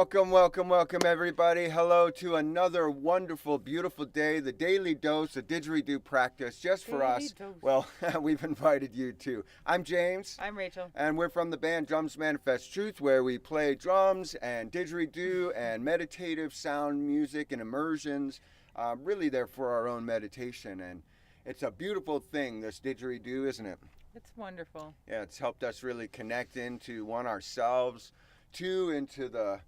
Welcome, everybody. Hello to another wonderful, beautiful day, the daily dose of didgeridoo practice just for Daily us. dose. Well, we've invited you too. I'm James. I'm Rachel. And we're from the band Drums Manifest Truth, where we play drums and didgeridoo and meditative sound music and immersions, really there for our own meditation. And it's a beautiful thing, this didgeridoo, isn't it? It's wonderful. Yeah, it's helped us really connect into one ourselves, two into the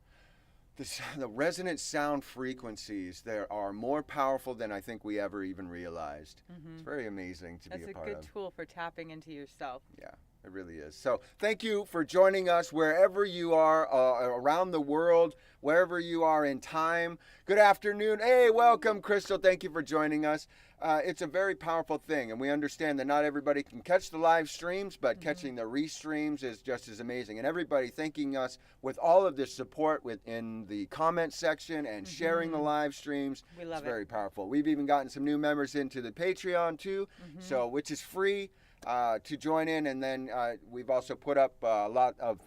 resonant sound frequencies that are more powerful than I think we ever even realized. It's very amazing to be a part of. That's a good tool for tapping into yourself. Yeah, it really is. So thank you for joining us wherever you are around the world, wherever you are in time. Good afternoon. Hey, welcome, Crystal. Thank you for joining us. It's a very powerful thing, and we understand that not everybody can catch the live streams, but catching the restreams is just as amazing. And everybody thanking us with all of this support within the comment section and sharing the live streams. We love it's very powerful. We've even gotten some new members into the Patreon too, so which is free to join in. And then we've also put up a lot of.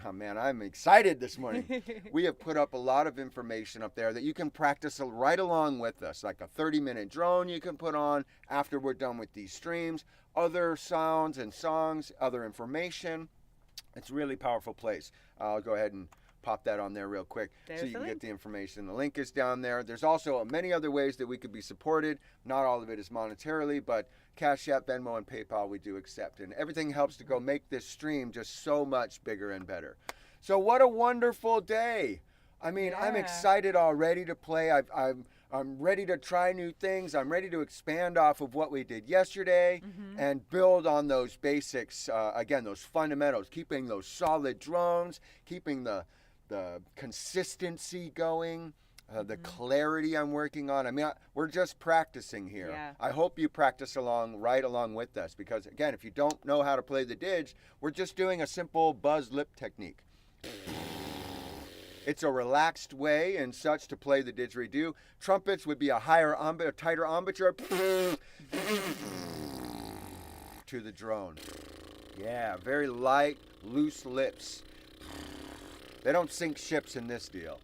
Oh man, I'm excited this morning. We have put up a lot of information up there that you can practice right along with us, like a 30-minute drone you can put on after we're done with these streams, other sounds and songs, other information. It's a really powerful place. I'll go ahead and pop that on there real quick so you can get the information. The link is down there. There's also many other ways that we could be supported. Not all of it is monetarily, but Cash App, Venmo, and PayPal we do accept. And everything helps to go make this stream just so much bigger and better. So what a wonderful day. I mean, I'm excited already to play. I'm ready to try new things. I'm ready to expand off of what we did yesterday and build on those basics, again, those fundamentals, keeping those solid drones, keeping the consistency going, the clarity I'm working on. I mean, we're just practicing here. Yeah. I hope you practice right along with us because, again, if you don't know how to play the didge, we're just doing a simple buzz lip technique. It's a relaxed way and such to play the didgeridoo. Trumpets would be a tighter embouchure to the drone. Yeah, very light, loose lips. They don't sink ships in this deal.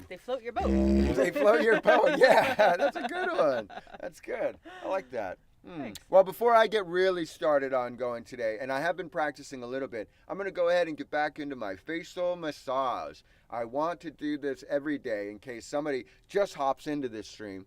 They float your boat. They float your boat. Yeah, that's a good one. That's good. I like that. Thanks. Well, before I get really started on going today, and I have been practicing a little bit, I'm going to go ahead and get back into my facial massage. I want to do this every day in case somebody just hops into this stream.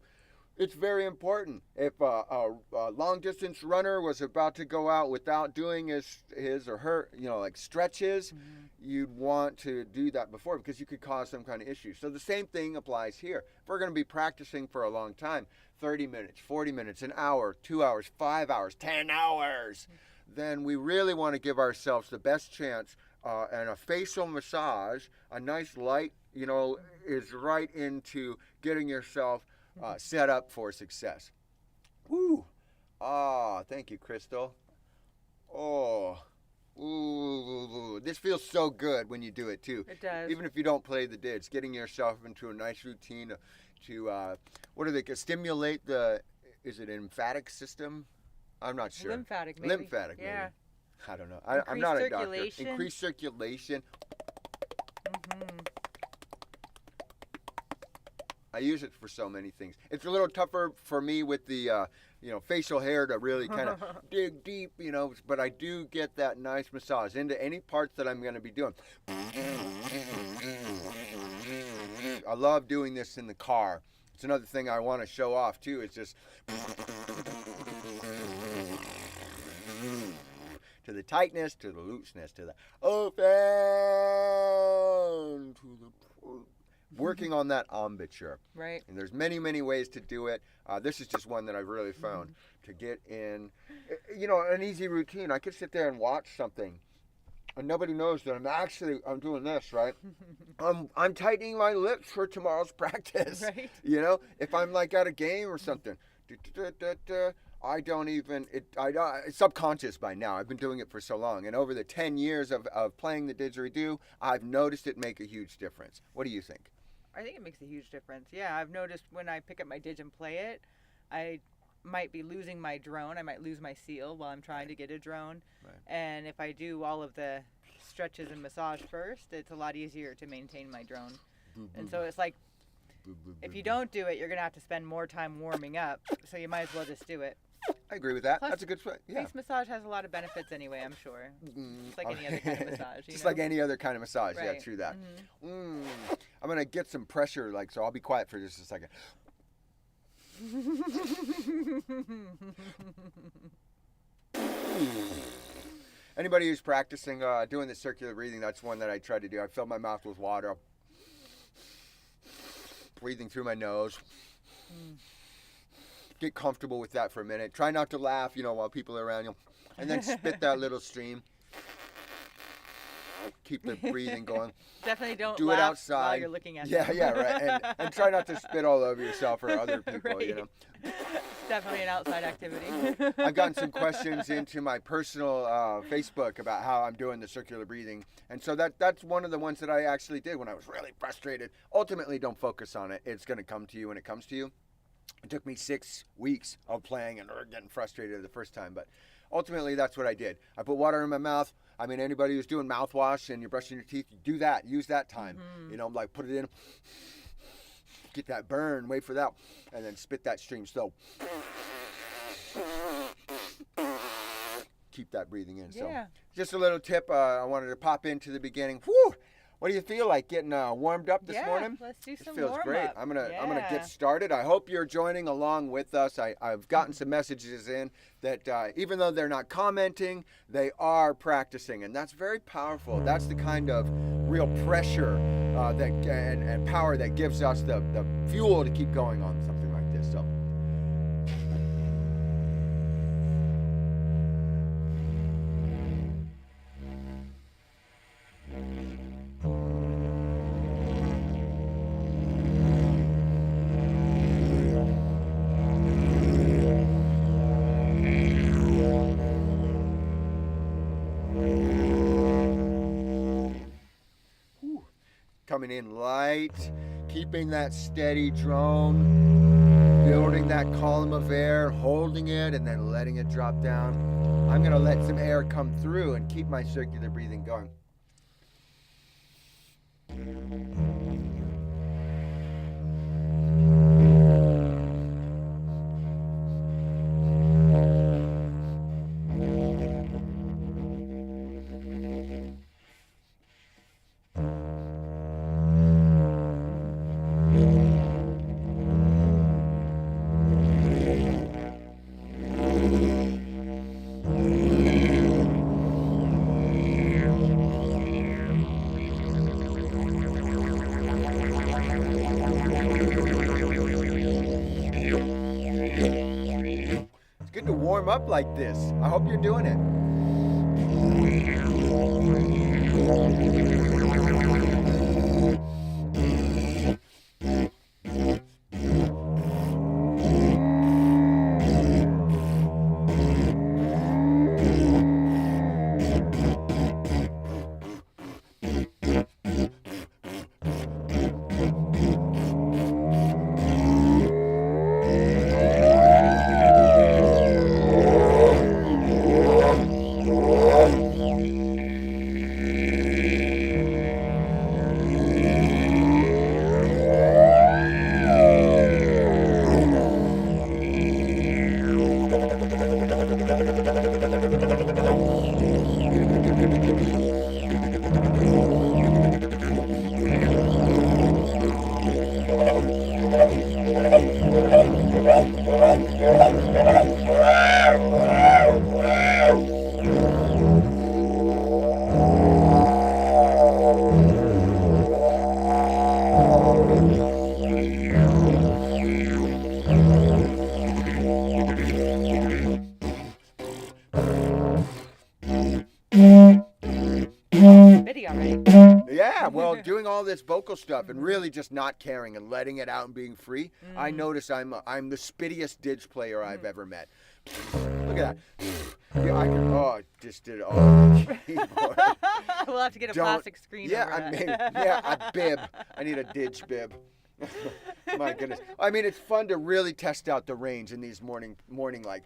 It's very important. If a long-distance runner was about to go out without doing his or her, like stretches, you'd want to do that before because you could cause some kind of issue. So the same thing applies here. If we're going to be practicing for a long time, 30 minutes, 40 minutes, an hour, 2 hours, 5 hours, 10 hours, then we really want to give ourselves the best chance. And a facial massage, a nice light, is right into getting yourself set up for success. Woo! Ah, thank you, Crystal. Oh, ooh, this feels so good when you do it too. It does. Even if you don't play the didge, getting yourself into a nice routine to what do they stimulate is it lymphatic system? I'm not sure. Lymphatic, maybe. Lymphatic, maybe. Yeah. I don't know. I'm not a doctor. Circulation. Increased circulation. I use it for so many things. It's a little tougher for me with the, facial hair to really kind of dig deep, but I do get that nice massage into any parts that I'm going to be doing. I love doing this in the car. It's another thing I want to show off too. It's just to the tightness, to the looseness, to the open, to the working on that embouchure. Right. And there's many, many ways to do it. This is just one that I've really found to get in, an easy routine. I could sit there and watch something and nobody knows that I'm doing this, right? I'm tightening my lips for tomorrow's practice. Right. If I'm like at a game or something, I don't even, it's subconscious by now. I've been doing it for so long. And over the 10 years of playing the didgeridoo, I've noticed it make a huge difference. What do you think? I think it makes a huge difference. Yeah, I've noticed when I pick up my didge and play it, I might be losing my drone. I might lose my seal while I'm trying to get a drone. Right. And if I do all of the stretches and massage first, it's a lot easier to maintain my drone. And so it's like, if you don't do it, you're going to have to spend more time warming up. So you might as well just do it. I agree with that. Plus, That's a good point. Yeah. Face massage has a lot of benefits anyway, I'm sure. It's like any other kind of massage. Just like any other kind of massage. Right. Yeah, true that. I'm going to get some pressure, so I'll be quiet for just a second. Anybody who's practicing doing the circular breathing, that's one that I try to do. I fill my mouth with water, breathing through my nose. Get comfortable with that for a minute. Try not to laugh, while people are around you. And then spit that little stream. Keep the breathing going. Definitely don't do laugh it outside while you're looking at them. Yeah, right. And try not to spit all over yourself or other people, Right. It's definitely an outside activity. I've gotten some questions into my personal Facebook about how I'm doing the circular breathing. And so that's one of the ones that I actually did when I was really frustrated. Ultimately, don't focus on it. It's going to come to you when it comes to you. It took me 6 weeks of playing and getting frustrated the first time, but ultimately that's what I did. I put water in my mouth. I mean, anybody who's doing mouthwash and you're brushing your teeth, do that. Use that time. Like put it in, get that burn, wait for that, and then spit that stream slow. Keep that breathing in. Yeah. So just a little tip I wanted to pop into the beginning. Whew! What do you feel like getting warmed up this morning? Let's do some It feels warm great. up. I'm gonna get started. I hope you're joining along with us. I've gotten some messages in that even though they're not commenting, they are practicing, and that's very powerful. That's the kind of real pressure and power that gives us the fuel to keep going on something like this. So. Coming in light, keeping that steady drone, building that column of air, holding it, and then letting it drop down. I'm going to let some air come through and keep my circular breathing going. Warm up like this. I hope you're doing it. Yeah, well, doing all this vocal stuff and really just not caring and letting it out and being free, I notice I'm the spittiest didge player I've ever met. Look at that. Yeah, I just did it all on the keyboard. We'll have to get a plastic screen over that. A bib. I need a didge bib. My goodness. I mean, it's fun to really test out the range in these morning like.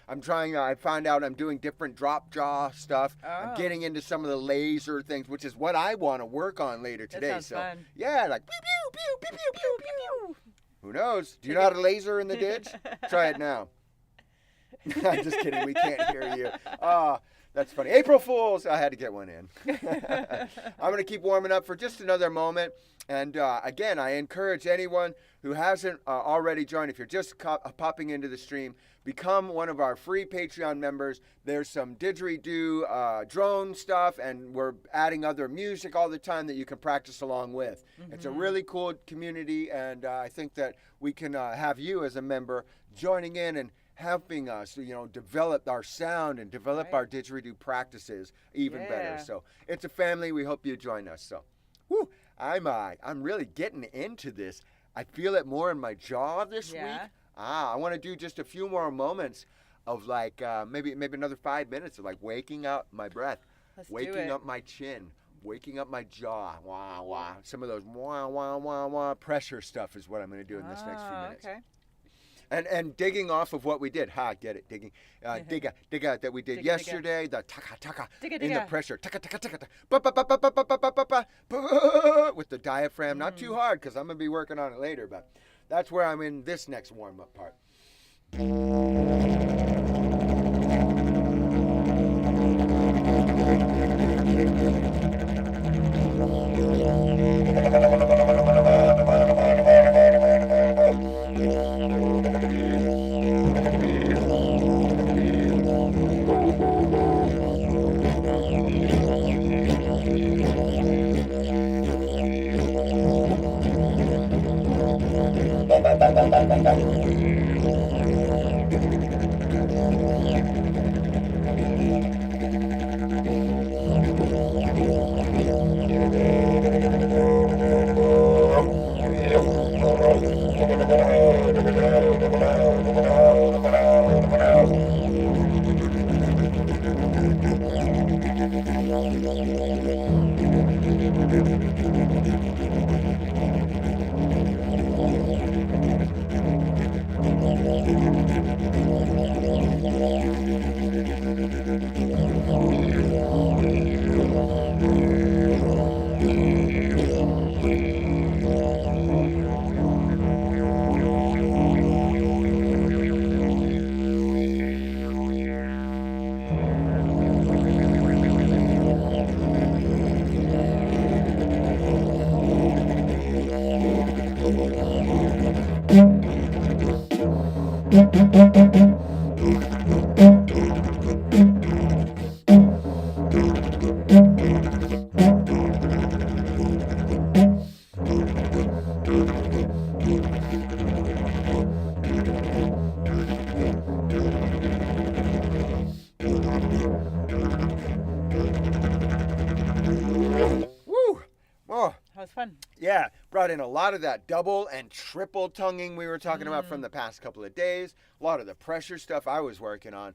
I'm trying. I found out I'm doing different drop jaw stuff. Oh. I'm getting into some of the laser things, which is what I want to work on later today. That sounds fun. Yeah, like pew pew pew pew pew pew pew pew. Who knows? Do you know how to laser in the ditch? Try it now. I'm just kidding. We can't hear you. That's funny. April Fools. I had to get one in. I'm going to keep warming up for just another moment. And again, I encourage anyone who hasn't already joined, if you're just popping into the stream, become one of our free Patreon members. There's some didgeridoo drone stuff, and we're adding other music all the time that you can practice along with. It's a really cool community, and I think that we can have you as a member joining in and helping us, develop our sound and develop our didgeridoo practices even better. So it's a family. We hope you join us. So, I'm really getting into this. I feel it more in my jaw this week. I want to do just a few more moments of like maybe another 5 minutes of like waking up my breath, waking up my chin, waking up my jaw. Wah wah. Some of those wah wah wah wah pressure stuff is what I'm going to do in this next few minutes. Okay. And digging off of what we did. Get it, digging. Digga that we did yesterday. The taka in the pressure. Taka ba ba ba ba ba ba ba ba ba ba with the diaphragm. Not too hard because I'm going to be working on it later. But that's where I'm in this next warm-up part. Fun. Yeah, brought in a lot of that double and triple tonguing we were talking about from the past couple of days. A lot of the pressure stuff I was working on.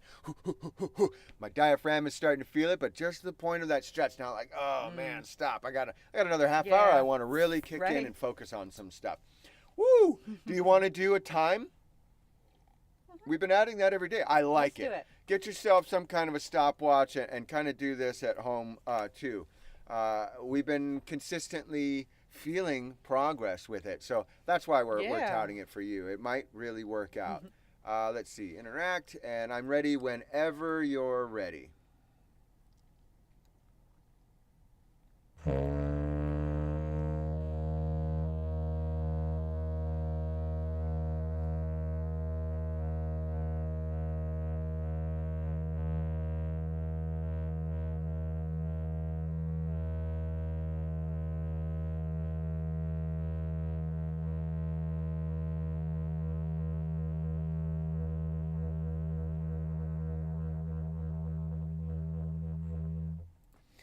My diaphragm is starting to feel it, but just the point of that stretch now, like, oh man, stop! I got another half hour. I want to really kick in and focus on some stuff. Woo! Do you want to do a time? We've been adding that every day. I like it. Do it. Get yourself some kind of a stopwatch and kind of do this at home too. We've been consistently feeling progress with it. So that's why we're touting it for you. It might really work out. Let's see. Interact. And I'm ready whenever you're ready.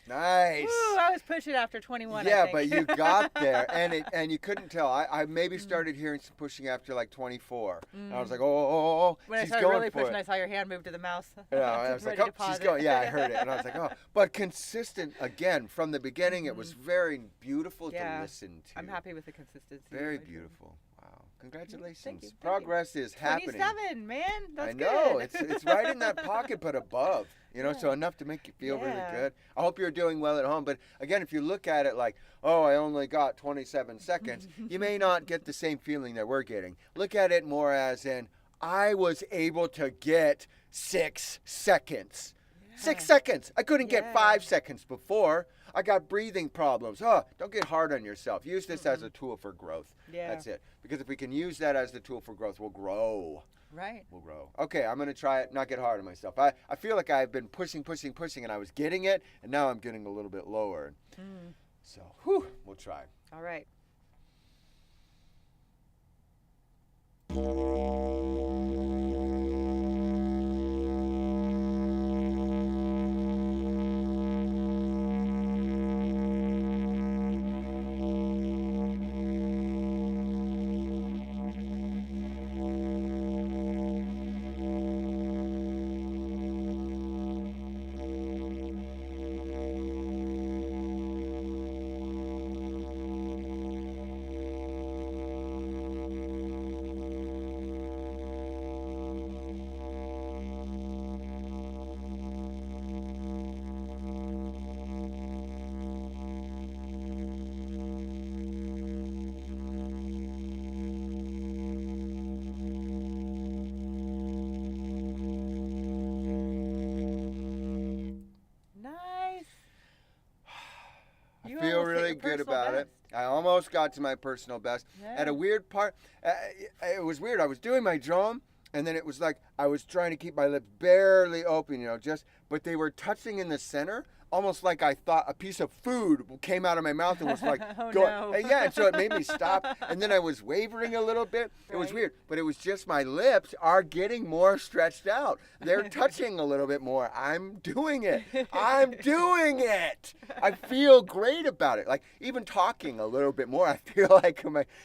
Nice. Ooh, I was pushing after 21. I Yeah, think. but you got there, and you couldn't tell. I maybe started hearing some pushing after like 24. And I was like, oh, When I she's started going really for pushing, it. I saw your hand move to the mouse. Yeah, I was like, oh, she's going. Yeah, I heard it, and I was like, oh. But consistent again from the beginning. It was very beautiful to listen to. I'm happy with the consistency. Very beautiful. Wow. Congratulations. Thank you. Progress is happening. 27, man. That's I know. good. It's right in that pocket, but above. So enough to make you feel really good. I hope you're doing well at home. But again, if you look at it like, oh, I only got 27 seconds, you may not get the same feeling that we're getting. Look at it more as in, I was able to get 6 seconds. 6 seconds. I couldn't get 5 seconds before. I got breathing problems. Oh, don't get hard on yourself. Use this as a tool for growth. Yeah. That's it. Because if we can use that as the tool for growth, we'll grow. Right. We'll grow. Okay, I'm going to try it, not get hard on myself. I feel like I've been pushing, and I was getting it, and now I'm getting a little bit lower. So, we'll try. All right. I feel really good about it. I almost got to my personal best. At a weird part, it was weird. I was doing my drum, and then it was like I was trying to keep my lips barely open, but they were touching in the center, almost like I thought a piece of food came out of my mouth and was like, yeah, and so it made me stop, and then I was wavering a little bit. It was weird, but it was just my lips are getting more stretched out. They're touching a little bit more. I'm doing it. I'm doing it. I feel great about it. Like even talking a little bit more, I feel like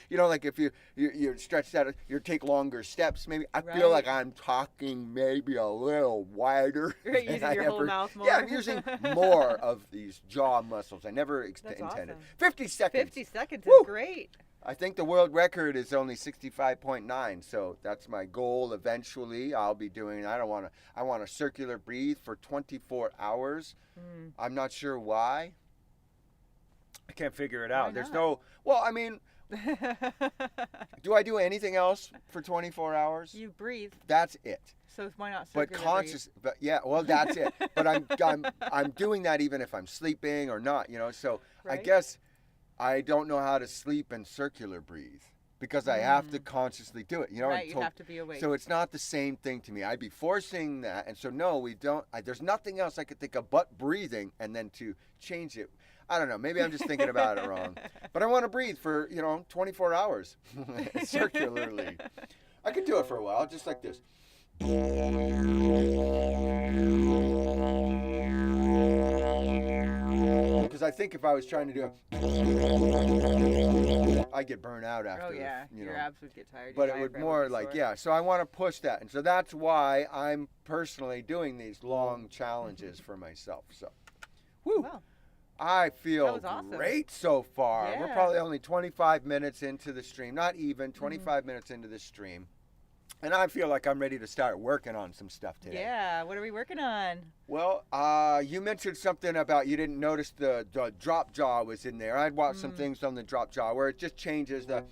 like if you're stretched out, you take longer steps. Maybe I feel like I'm talking maybe a little wider. You're using your whole mouth more. Yeah, I'm using more of these jaw muscles. I never intended. Awesome. 50 seconds. 50 seconds Woo! is great. I think the world record is only 65.9, so that's my goal. Eventually, I'll be doing. I want to circular breathe for 24 hours. I'm not sure why. I can't figure it out. There's no. Well, I mean, do I do anything else for 24 hours? You breathe. That's it. So why not circular But conscious, but yeah, well, that's it. But I'm doing that even if I'm sleeping or not, So I guess I don't know how to sleep and circular breathe because I have to consciously do it, Right, you have to be awake. So it's not the same thing to me. I'd be forcing that, and so no, we don't. There's nothing else I could think of but breathing, and then to change it. I don't know. Maybe I'm just thinking about it wrong. But I want to breathe for 24 hours circularly. I could do it for a while, just like this. Because I think if I was trying to do it, I get burnt out after. Oh yeah, your abs would get tired. But it would more like so I want to push that, and so that's why I'm personally doing these long challenges for myself. So, Wow. I feel awesome. great so far. Yeah. We're probably only 25 minutes into the stream, not even 25 minutes into the stream. And I feel like I'm ready to start working on some stuff today. Yeah, what are we working on? Well, you mentioned something about you didn't notice the drop jaw was in there. I'd watched some things on the drop jaw where it just changes the...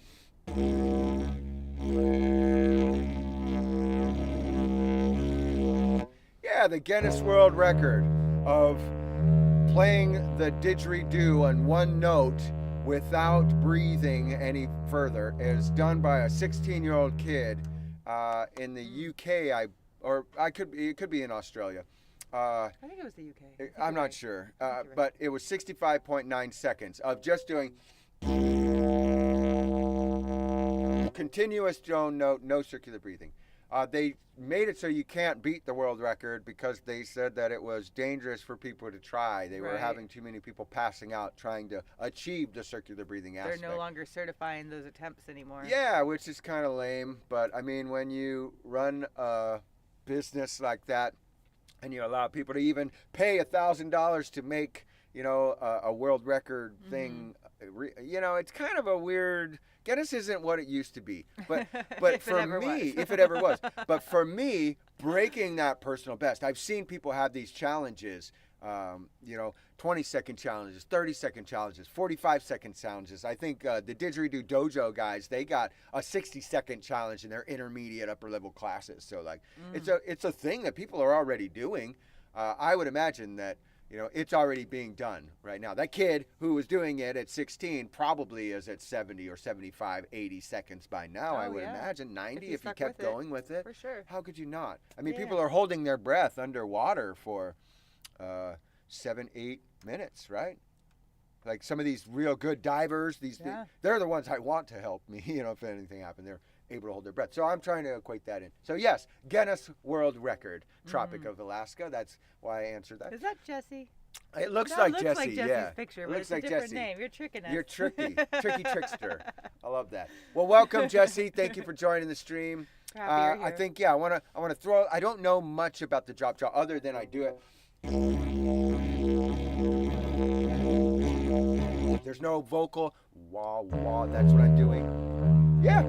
Yeah, the Guinness World Record of playing the didgeridoo on one note without breathing any further is done by a 16-year-old kid in the UK, it could be in Australia. I think it was the UK. I'm not sure, but it was 65.9 seconds of just doing continuous drone note, no circular breathing. They made it so you can't beat the world record because they said that it was dangerous for people to try. They were having too many people passing out trying to achieve the circular breathing aspect. They're no longer certifying those attempts anymore. Yeah, which is kind of lame. But I mean, when you run a business like that and you allow people to even pay $1,000 to make, you know, a world record thing, you know, it's kind of a weird. Guinness isn't what it used to be, but for me, if it ever was, but for me, breaking that personal best, I've seen people have these challenges, you know, 20-second challenges, 30-second challenges, 45-second challenges. I think the Didgeridoo Dojo guys, they got a 60-second challenge in their intermediate upper level classes. So like, it's a thing that people are already doing. I would imagine that. You know, it's already being done right now. That kid who was doing it at 16 probably is at 70 or 75, 80 seconds by now, I would imagine. 90 if you kept going with it. For sure. How could you not? I mean, people are holding their breath underwater for 7, 8 minutes, right? Like some of these real good divers, they're the ones I want to help me, you know, if anything happened. They're able to hold their breath. So I'm trying to equate that in. So yes, Guinness World Record, Tropic of Alaska. That's why I answered that. Is that Jesse? It looks like looks Jesse, like Jesse's picture, but it's a different name. You're tricking us. You're tricky trickster. I love that. Well, welcome, Jesse. Thank you for joining the stream. Happy you're here. I think I want to throw. I don't know much about the drop jaw other than I do it. There's no vocal wah wah. That's what I'm doing. Yeah.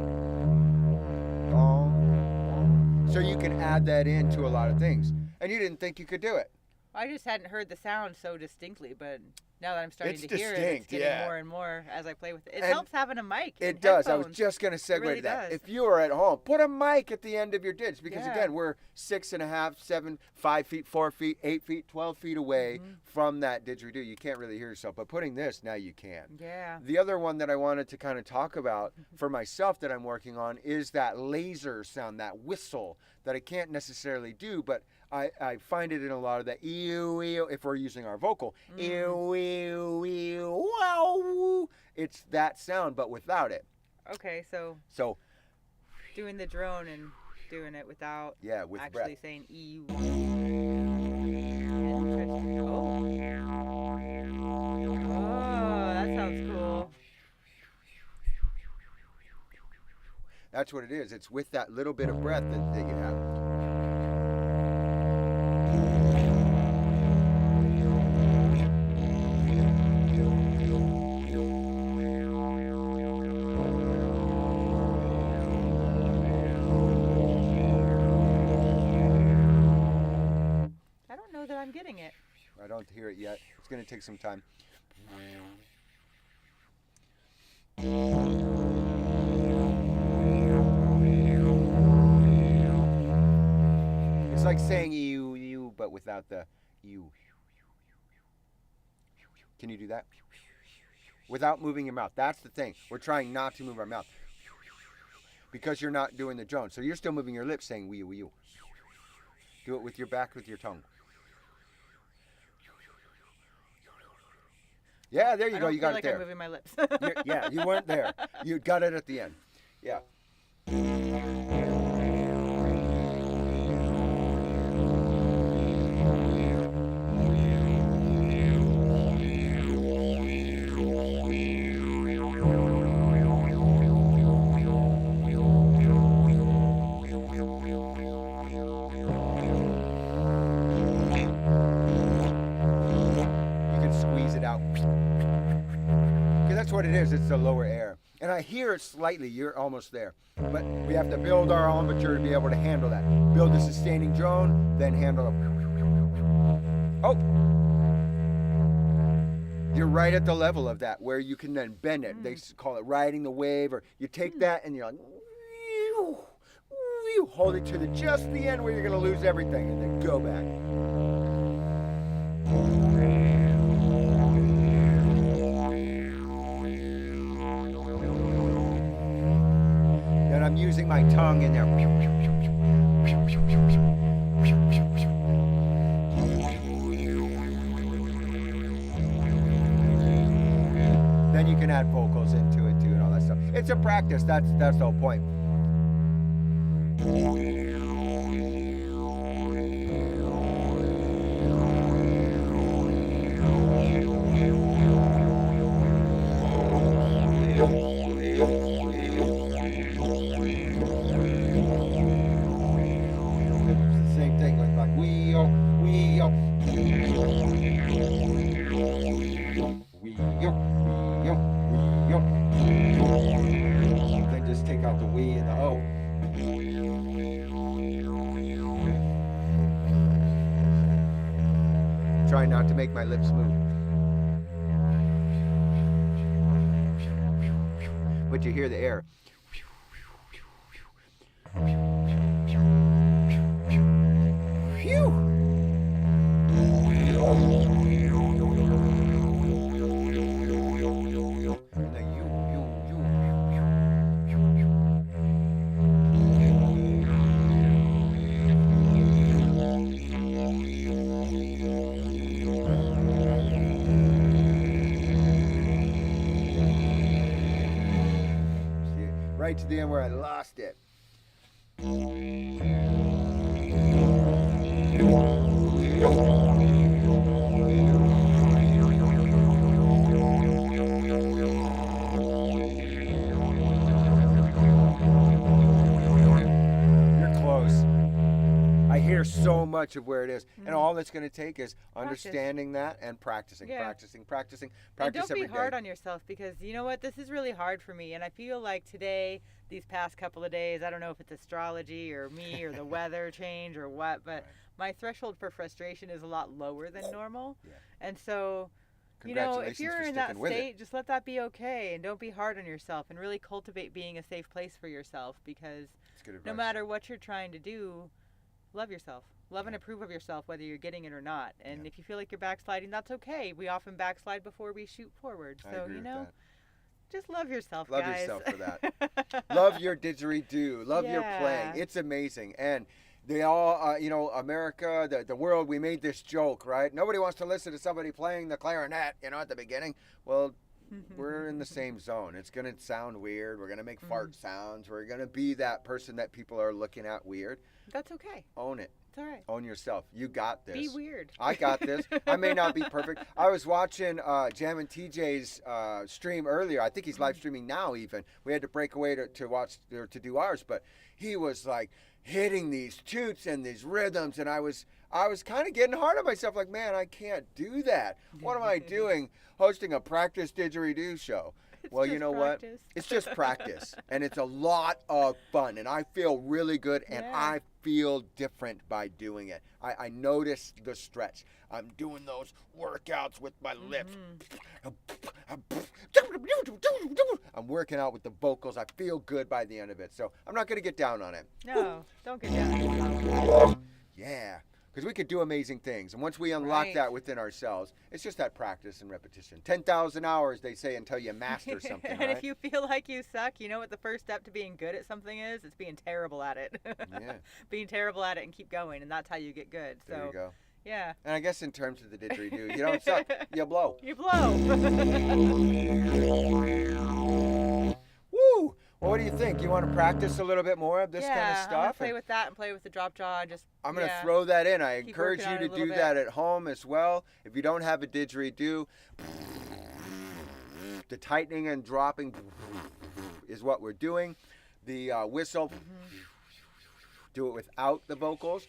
So you can add that into a lot of things. And you didn't think you could do it. I just hadn't heard the sound so distinctly, but now that I'm starting to hear it, it's distinct, getting more and more as I play with it. It helps having a mic. It does. I was just going to segue really to that. does. If you are at home, put a mic at the end of your ditch because, again, we're 6.5, 7, 5 feet, 4 feet, 8 feet, 12 feet away from that didgeridoo. You can't really hear yourself, but putting this, now you can. Yeah. The other one that I wanted to kind of talk about for myself that I'm working on is that laser sound, that whistle that I can't necessarily do, but I find it in a lot of that ew, if we're using our vocal. Ew, wow. It's that sound, but without it. Okay, so doing the drone and doing it without with actually breath. saying ew. Oh, that sounds cool. That's what it is. It's with that little bit of breath that you have. I don't know that I'm getting it. I don't hear it yet. It's going to take some time. It's like saying you, but without the you. Can you do that? Without moving your mouth. That's the thing. We're trying not to move our mouth. Because you're not doing the drone. So you're still moving your lips saying wee you. Do it with your back, with your tongue. Yeah, there you go. You got it there. I'm moving my lips. Yeah, you weren't there. You got it at the end. Yeah. What it is, it's the lower air. And I hear it slightly, you're almost there. But we have to build our armature to be able to handle that. Build the sustaining drone, then handle it. Oh! You're right at the level of that, where you can then bend it. They call it riding the wave, or you take that and you're like, hold it to just the end where you're going to lose everything, and then go back. I'm using my tongue in there. Then you can add vocals into it too and all that stuff. It's a practice. That's the whole point. Then just take out the we and the o. Try not to make my lips move. But you hear the air. Phew! Right to the end where I lost it. You're close. I hear so much of where it is, and all it's going to take is understanding that and practicing, practicing. And Practice don't every be hard day. on yourself, because you know what? This is really hard for me, and I feel like today, these past couple of days, I don't know if it's astrology or me or the weather change or what, but my threshold for frustration is a lot lower than normal. Yeah. And so, you know, if Congratulations you're for in that sticking with it. state, just let that be okay, and don't be hard on yourself, and really cultivate being a safe place for yourself, because It's good no advice. matter what you're trying to do, love yourself. Love and approve of yourself, whether you're getting it or not. And if you feel like you're backsliding, that's okay. We often backslide before we shoot forward. I So, agree you with know, that. just love yourself, Love guys. yourself for that. Love your didgeridoo. Love your playing. Yeah. It's amazing. And they all, you know, America, the world, we made this joke, right? Nobody wants to listen to somebody playing the clarinet, you know, at the beginning. Well, we're in the same zone. It's going to sound weird. We're going to make fart sounds. We're going to be that person that people are looking at weird. That's okay. Own it. It's all right. Own yourself. You got this. Be weird. I got this. I may not be perfect. I was watching Jam and TJ's stream earlier. I think he's live streaming now even. We had to break away to watch or to do ours, but he was like hitting these toots and these rhythms, and I was kind of getting hard on myself, like, man, I can't do that. What am I doing hosting a practice didgeridoo show? Well, you know what? It's just practice, and it's a lot of fun, and I feel really good, and I feel different by doing it. I notice the stretch. I'm doing those workouts with my lips. I'm working out with the vocals. I feel good by the end of it, so I'm not going to get down on it. No, don't get down on yourself. Yeah. Because we could do amazing things. And once we unlock that within ourselves, it's just that practice and repetition. 10,000 hours, they say, until you master something, And right? if you feel like you suck, you know what the first step to being good at something is? It's being terrible at it. Yeah. Being terrible at it and keep going, and that's how you get good. So, There you go. yeah. And I guess in terms of the didgeridoo, you don't suck, you blow. You blow. Woo! Well, what do you think? You want to practice a little bit more of this kind of I'm stuff? gonna play with that and play with the drop jaw. Just I'm going to throw that in. I Keep encourage working you on it to a little do bit. that at home as well. If you don't have a didgeridoo, the tightening and dropping is what we're doing. The whistle, do it without the vocals.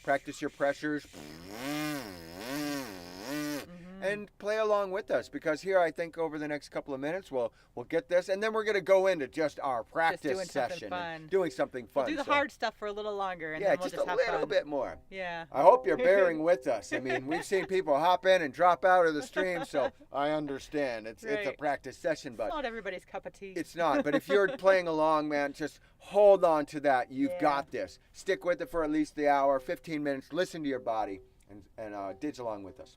Practice your pressures. And play along with us, because here I think over the next couple of minutes we'll get this, and then we're going to go into just our practice doing something session, fun. and doing something fun. We'll do the So, hard stuff for a little longer, and yeah, then we'll just just a have little fun. bit more. Yeah. I hope you're bearing with us. I mean, we've seen people hop in and drop out of the stream, so I understand. It's a Right. practice session, but It's not everybody's cup of tea. it's not. But if you're playing along, man, just hold on to that. You've Yeah. got this. Stick with it for at least the hour, 15 minutes. Listen to your body, and didge along with us.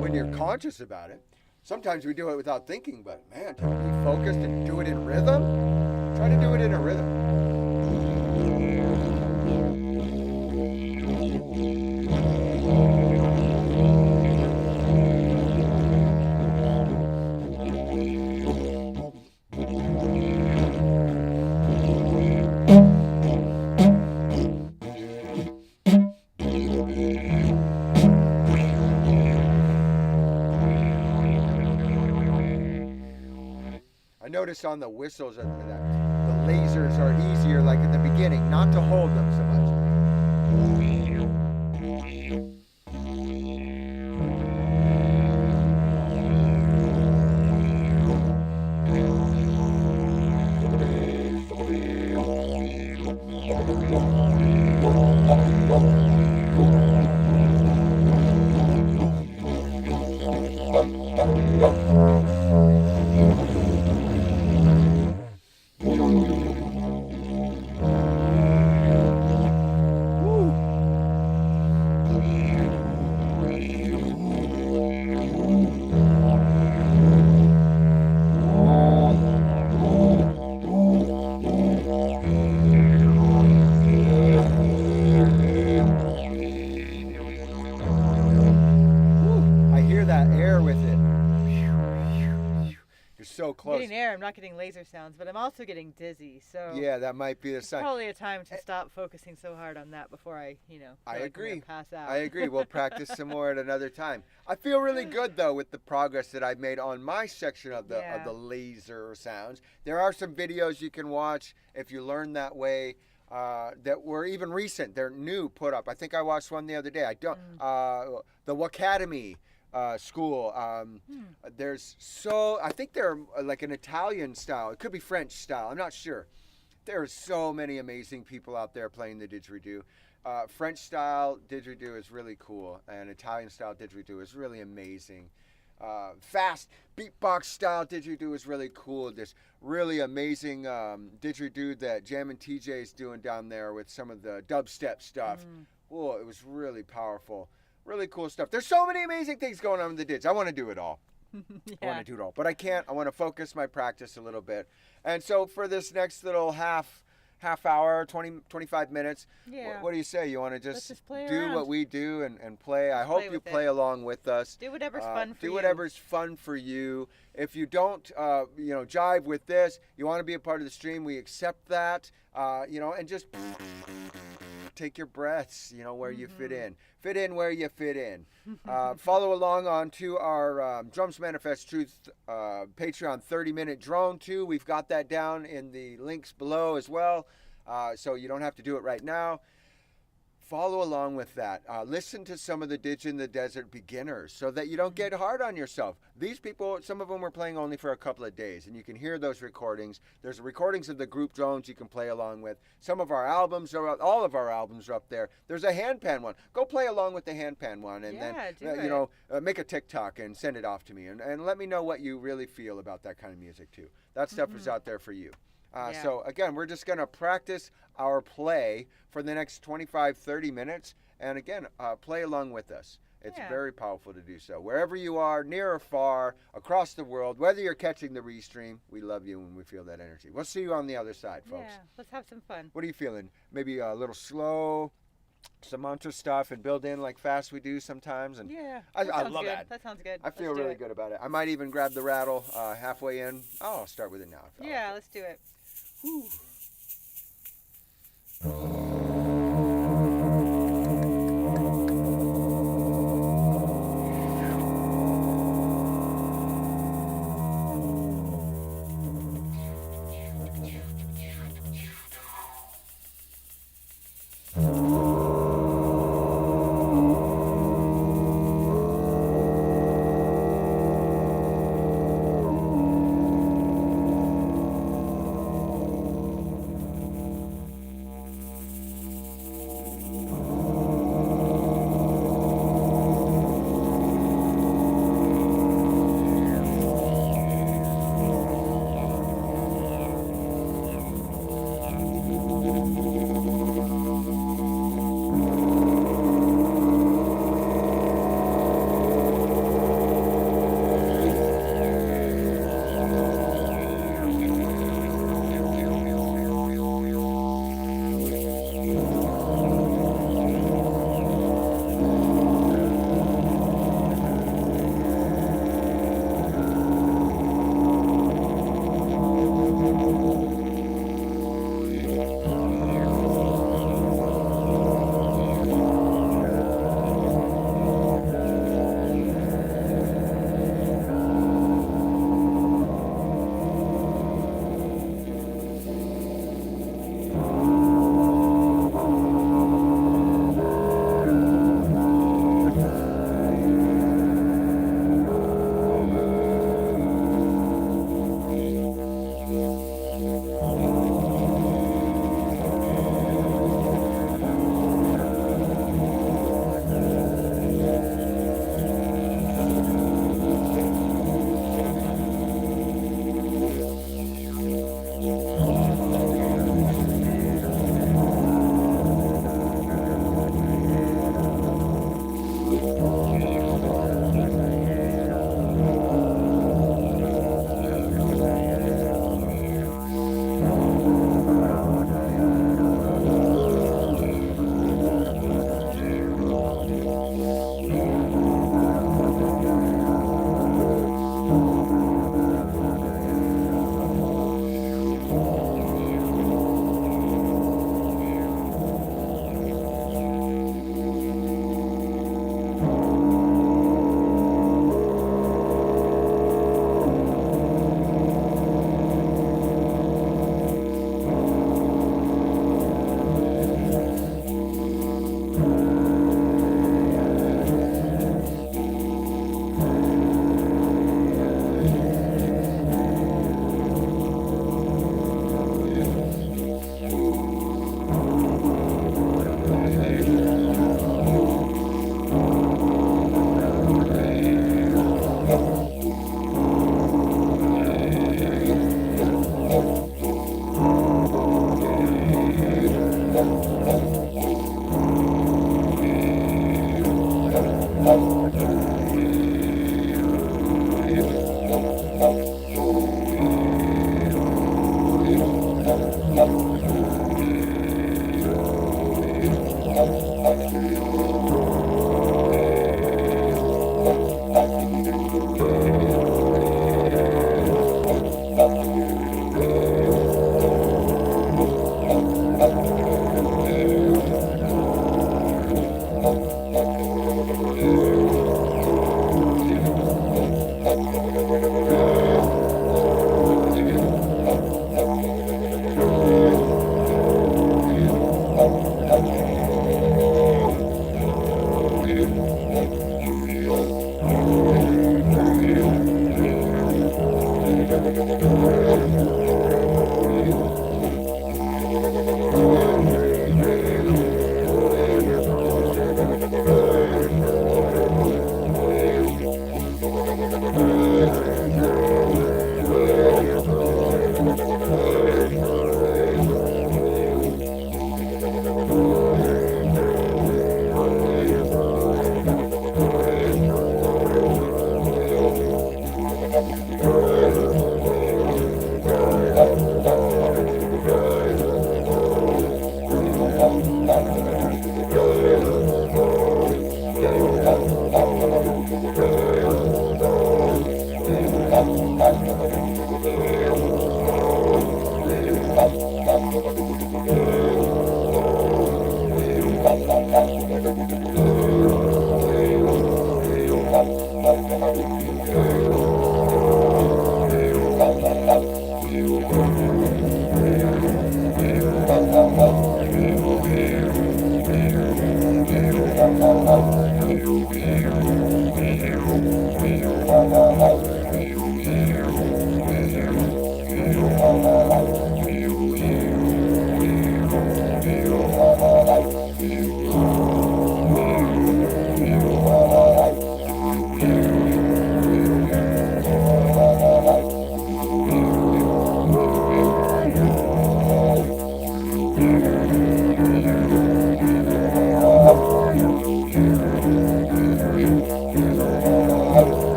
when you're conscious about it. Sometimes we do it without thinking, but man, to be focused and do it in rhythm, try to do it in a rhythm. I noticed on the whistles that the lasers are easier, like at the beginning, not to hold them so much. So close. I'm getting air. I'm not getting laser sounds, but I'm also getting dizzy. So yeah, that might be the sign. Probably a time to stop focusing so hard on that before I I agree. Pass out. I agree. We'll practice some more at another time. I feel really good though with the progress that I've made on my section of the laser sounds. There are some videos you can watch if you learn that way. That were even recent. They're new put up. I think I watched one the other day. The Wacademy school. I think they're like an Italian style. It could be French style. I'm not sure. There are so many amazing people out there playing the didgeridoo. French style didgeridoo is really cool, and Italian style didgeridoo is really amazing. Fast beatbox style didgeridoo is really cool. This really amazing didgeridoo that Jammin' TJ is doing down there with some of the dubstep stuff. Oh, it was really powerful. Really cool stuff. There's so many amazing things going on in the ditch. I want to do it all. I want to do it all, but I can't. I want to focus my practice a little bit. And so for this next little half hour, 25 minutes, what do you say? You want to just do around. What we do and play? I hope you play along with us. Do whatever's fun for you. Do whatever's fun for you. If you don't, jive with this, you want to be a part of the stream, we accept that, and just take your breaths, where you fit in. Fit in where you fit in. Follow along onto our Drums Manifest Truth Patreon 30-minute drone too. We've got that down in the links below as well, so you don't have to do it right now. Follow along with that. Listen to some of the Ditch in the Desert beginners so that you don't get hard on yourself. These people, some of them were playing only for a couple of days, and you can hear those recordings. There's recordings of the group drones you can play along with. Some of our albums, all of our albums are up there. There's a handpan one. Go play along with the handpan one, and then make a TikTok and send it off to me, and let me know what you really feel about that kind of music too. That stuff is out there for you. So again, we're just going to practice our play for the next 25-30 minutes, and again, play along with us. It's very powerful to do so. Wherever you are, near or far, across the world, whether you're catching the restream, we love you when we feel that energy. We'll see you on the other side, folks. Yeah, let's have some fun. What are you feeling? Maybe a little slow, some mantra stuff, and build in like fast we do sometimes. And I love that. That sounds good. I feel really good about it. I might even grab the rattle halfway in. Oh, I'll start with it now. Let's do it. Whew.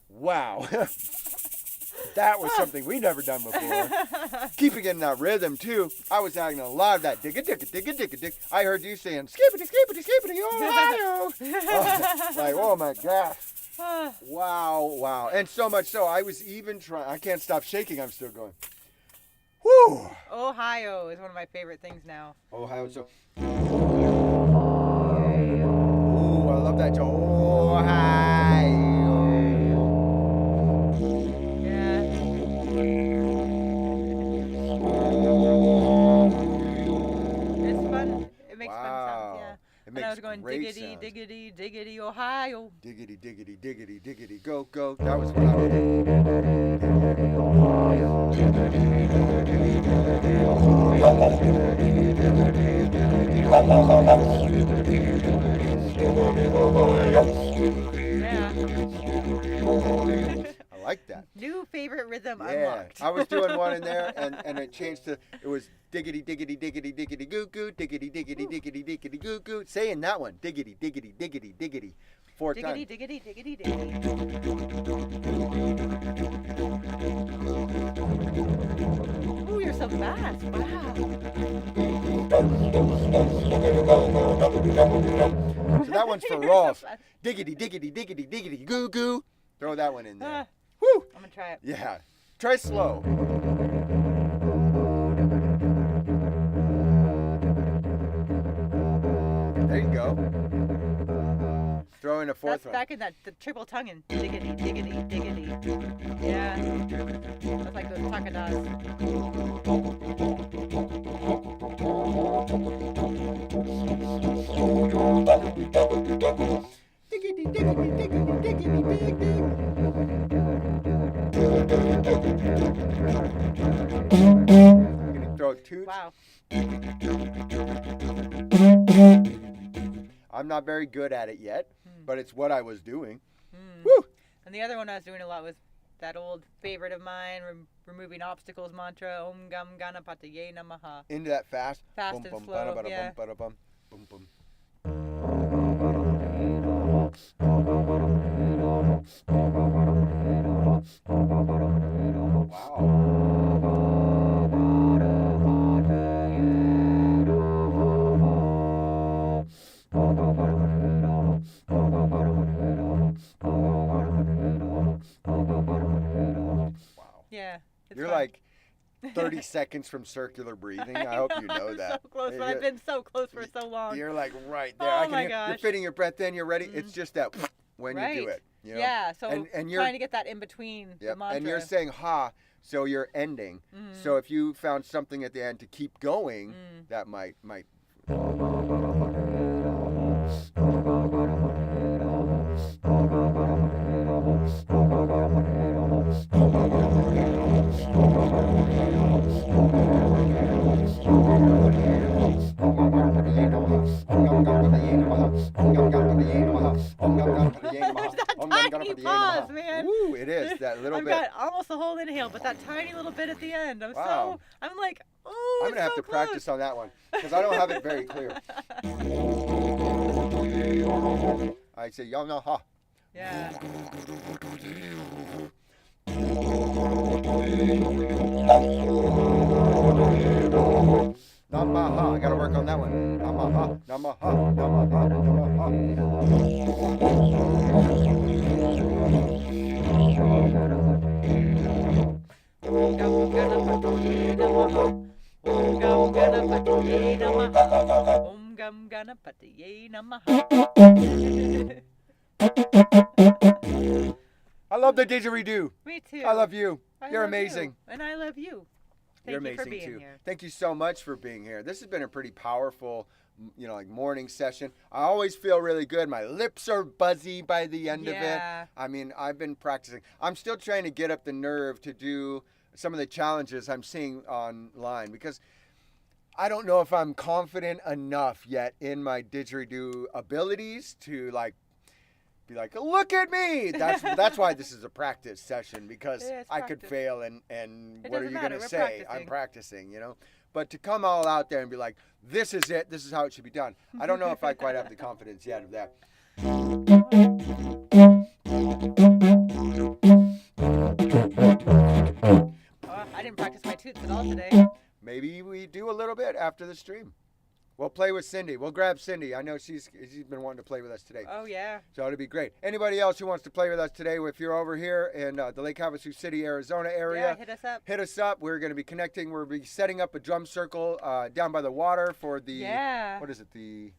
Wow. That was something we never done before. Keeping in that rhythm too. I was adding a lot of that digga digga digga digga digga. I heard you saying skippity skippity skippity Ohio. Like, oh my gosh. Wow. And so much so I was even trying. I can't stop shaking. I'm still going. Whew. Ohio is one of my favorite things now. Ohio. So. Ooh, I love that. Ohio. And I was going diggity, sounds. Diggity, diggity, Ohio. Diggity, diggity, diggity, diggity, go, go. That was what I was doing. I like that. New favorite rhythm unlocked. I was doing one in there, and it changed to, it was diggity, diggity, diggity, diggity, goo, goo, diggity, diggity, diggity, diggity, goo, goo. Saying that one, diggity, diggity, diggity, diggity, 4 times. Diggity, diggity, diggity, diggity. Ooh, you're so fast. Wow. So that one's for Rolf. Diggity, diggity, diggity, diggity, goo, goo. Throw that one in there. Woo! I'm gonna try it. Yeah. Try slow. There you go. Throw in a fourth one. That's back in that the triple tonguing. Diggity, diggity, diggity. Yeah. That's like those takadas. Diggity, diggity, diggity, diggity, diggity. I'm gonna throw toots. Wow. I'm not very good at it yet, but it's what I was doing. Woo! And the other one I was doing a lot was that old favorite of mine, removing obstacles mantra, Om Gam Ganapataye Namaha. Into that fast. Fast and slow, yeah. Boom, boom, boom. Wow. 30 seconds from circular breathing. I hope you know I'm that. so close, but I've been so close for so long. You're like right there. Oh I can my hear, gosh. You're fitting your breath in. You're ready. It's just that when you do Right. it. You know? Yeah, so and you're trying to get that in between the mantra. and you're saying ha, so you're ending. So if you found something at the end to keep going, that might. That tiny pause, man. Ooh, it is that little I've bit. got almost a whole inhale, but that tiny little bit at the end. I'm like, oh, I'm gonna have to practice on that one because I don't have it very clear. I say Yamaha. Yeah. Namaha. I gotta work on that one. Namaha. Namaha. Namaha. Om Gam Ganapatiye Namaha. I love the didgeridoo. Me too. I love you. You're love amazing. you. And I love you. You're Thank you for amazing being too. here. Thank you so much for being here. This has been a pretty powerful, morning session. I always feel really good. My lips are buzzy by the end of it. I mean, I've been practicing. I'm still trying to get up the nerve to do some of the challenges I'm seeing online because I don't know if I'm confident enough yet in my didgeridoo abilities to be like, look at me. That's why this is a practice session because I could fail and what are you going to say? I'm practicing, But to come all out there and be like, this is it. This is how it should be done. I don't know if I quite have the confidence yet of that. I didn't practice my toots at all today. Maybe we do a little bit after the stream. We'll play with Cindy. We'll grab Cindy. I know she's been wanting to play with us today. Oh, yeah. So it'll be great. Anybody else who wants to play with us today, if you're over here in the Lake Havasu City, Arizona area, hit us up. Hit us up. We're going to be connecting. We'll be setting up a drum circle down by the water for the, what is it, the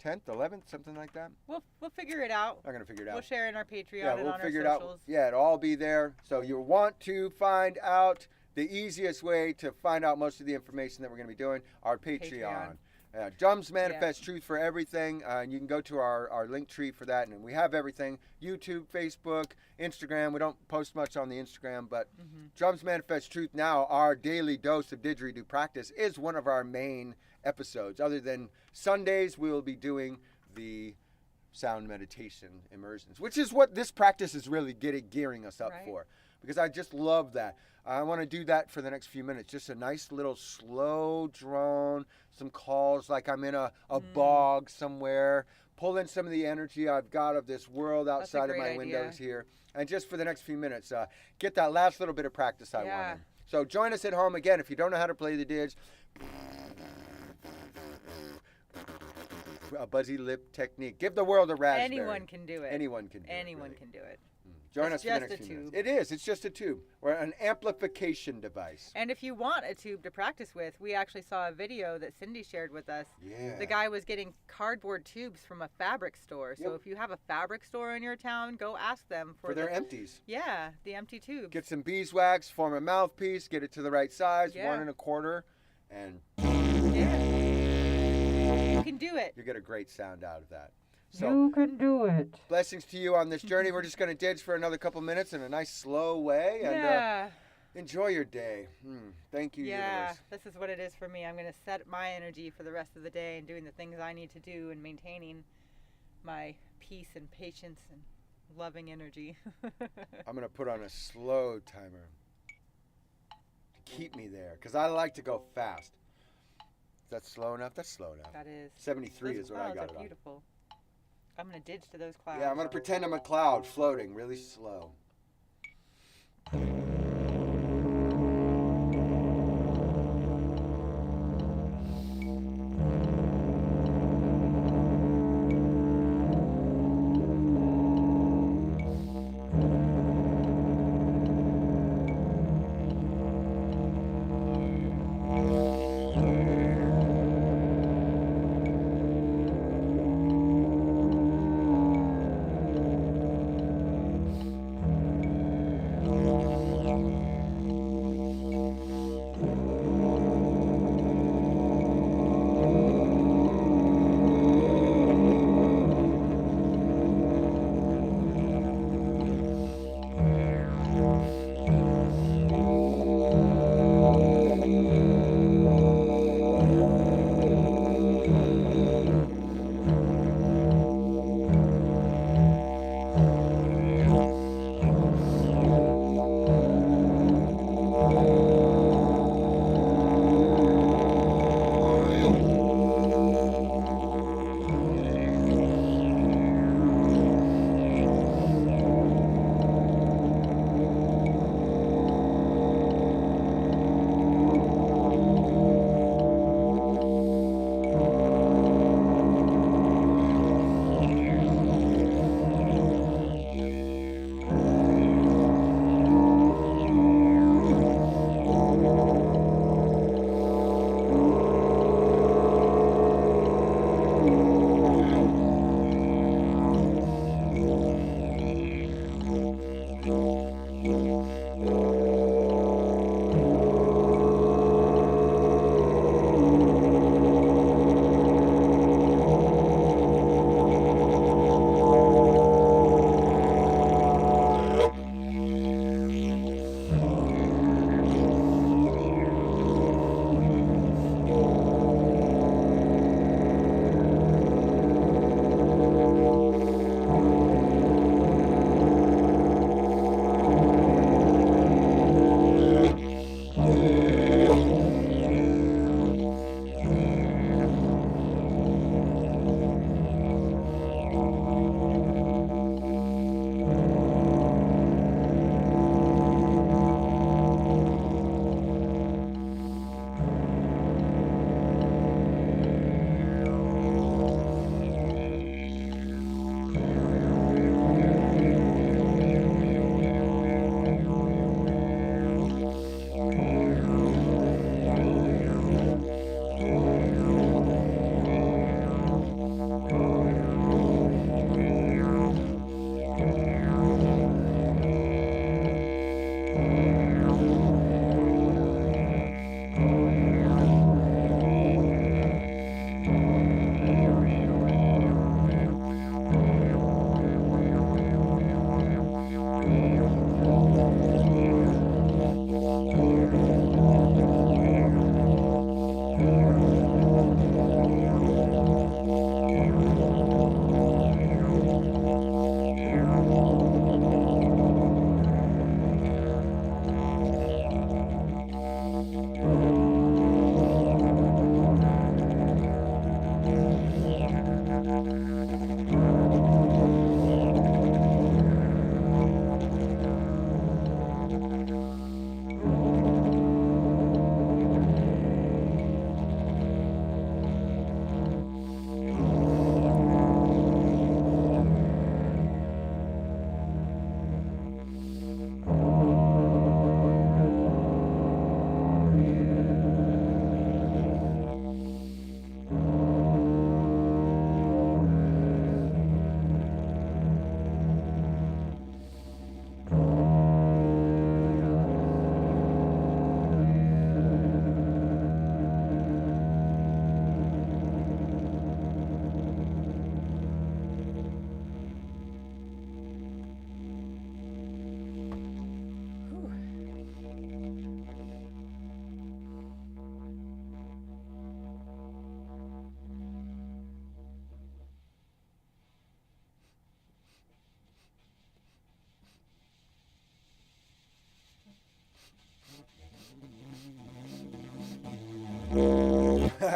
10th, 11th, something like that? We'll figure it out. I'm going to figure it out. We'll share in our Patreon and we'll on figure our it socials. out. Yeah, it'll all be there. So you want to find out the easiest way to find out most of the information that we're going to be doing, our Patreon. Drums Manifest Truth for everything. And you can go to our link tree for that. And we have everything. YouTube, Facebook, Instagram. We don't post much on the Instagram, but Drums Manifest Truth now, our daily dose of didgeridoo practice, is one of our main episodes. Other than Sundays, we will be doing the sound meditation immersions, which is what this practice is really gearing us up for. Because I just love that. I want to do that for the next few minutes. Just a nice little slow drone, some calls like I'm in a bog somewhere, pull in some of the energy I've got of this world outside of my windows here. And just for the next few minutes, get that last little bit of practice I want in. So join us at home again. If you don't know how to play the didge, a buzzy lip technique. Give the world a raspberry. Anyone can do it. Anyone can do it. Anyone can do it. Join us for the next few minutes. It is. It's just a tube or an amplification device. And if you want a tube to practice with, we actually saw a video that Cindy shared with us. Yeah. The guy was getting cardboard tubes from a fabric store. So if you have a fabric store in your town, go ask them for their empties. Yeah, the empty tubes. Get some beeswax, form a mouthpiece, get it to the right size, 1 1/4, and you can do it. You get a great sound out of that. So, you can do it. Blessings to you on this journey. We're just going to didge for another couple minutes in a nice slow way. And enjoy your day. Thank you, universe. This is what it is for me. I'm going to set my energy for the rest of the day and doing the things I need to do and maintaining my peace and patience and loving energy. I'm going to put on a slow timer to keep me there because I like to go fast. Is that slow enough? That's slow enough. That is. 73 is what I got it on. Beautiful. I'm going to didge to those clouds. Yeah, I'm going to pretend I'm a cloud floating really slow.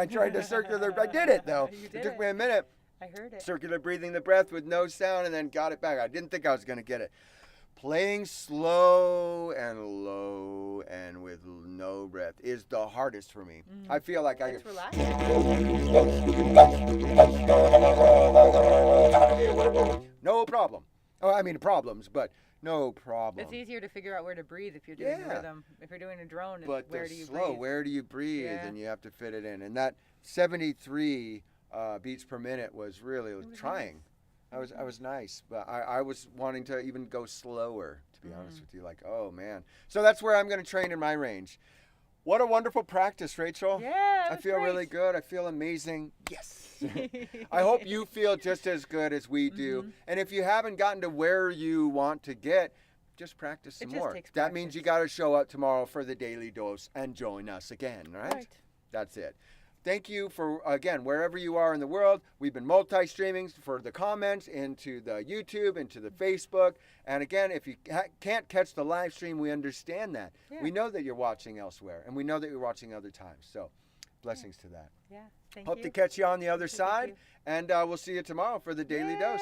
I tried to I did it though. You It did took it. me a minute. I heard it. Circular breathing the breath with no sound and then got it back. I didn't think I was going to get it. Playing slow and low and with no breath is the hardest for me. I feel like It's relaxing. No problem. Oh, I mean problems, but no problem. It's easier to figure out where to breathe if you're doing a rhythm. If you're doing a drone, But where the do you slow, breathe? where do you breathe? Yeah. And you have to fit it in. And that 73 beats per minute was really trying. Nice. I was nice, but I was wanting to even go slower, to be honest with you. Like, oh man. So that's where I'm going to train in my range. What a wonderful practice, Rachel. Yeah, I feel really good. I feel amazing. Yes. I hope you feel just as good as we do. And if you haven't gotten to where you want to get, just practice some more. That means you got to show up tomorrow for the daily dose and join us again, right? That's it. Thank you for, again, wherever you are in the world. We've been multi-streaming for the comments into the YouTube, into the Facebook. And again, if you can't catch the live stream, we understand that. Yeah. We know that you're watching elsewhere, and we know that you're watching other times. So blessings to that. Yeah, thank Hope you. to catch you on the other side, and we'll see you tomorrow for the Daily Dose.